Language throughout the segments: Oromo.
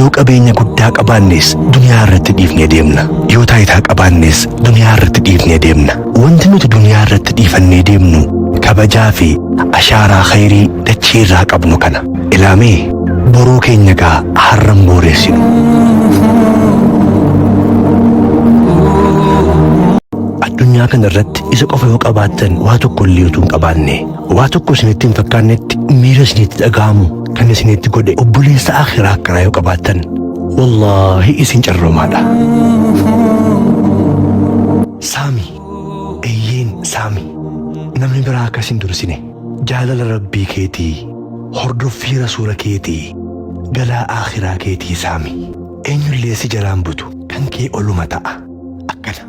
yoo qabeenya guddaa qabaannes duniyaa irratti dhiifnee deemna yoo taayitaa qabaannes duniyaa irratti dhiifnee deemna wanti nuti duniyaa irratti dhiifannee deemnu kabajaa fi ashaaraa khayrii dachee irraa qabnu kana ilaamee boruu keenya gaa har'an booreessinu addunyaa kana irratti isa qofa yoo qabaattan waa tokko illee utuu hin qabaanne waa tokko isinitti hin fakkaannetti miira isinitti dhaga'amu kan isinitti godhe obboleessa akhiraa akkanaa yoo qabaattan wallaahi isin carroomaadha. Saami eeyyeen saami namni biraa akkas hin dursine jaalala rabbii keetii hordoffii rasuula keetii galaa akhiraa keetii saami eenyullee si jalaan butu kan kee oluma ta'a akkana.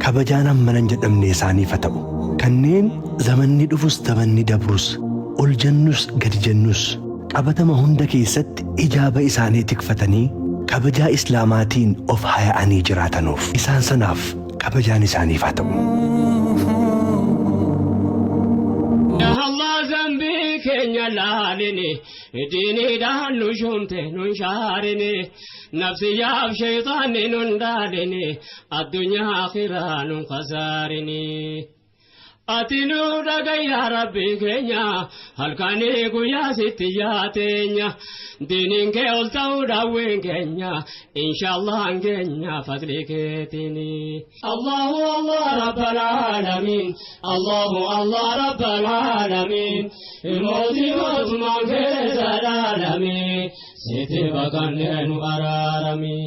kabajaan hammanan jedhamne isaaniif haa ta'u kanneen zamanni dhufus zamanni dabrus ol jennus gadi jennus qabatama hunda keessatti ijaaba isaanii tikfatanii kabajaa islaamaatiin of haya'anii jiraatanuuf isaan sanaaf kabajaan isaaniif haa ta'u. Kenya lalini dini dan nushumte nusharini nafsi yab shaytani nundalini ad-dunya akhiran khasarini atinu daga ya rabbi kenya halkani guya sitiyatenya dinin ke oltau dawen kenya inshallah kenya fadliketini Allahu Allah rabbal alamin Allahu Allah rabbal alamin imoti motman ke zalalami siti bakan nu ararami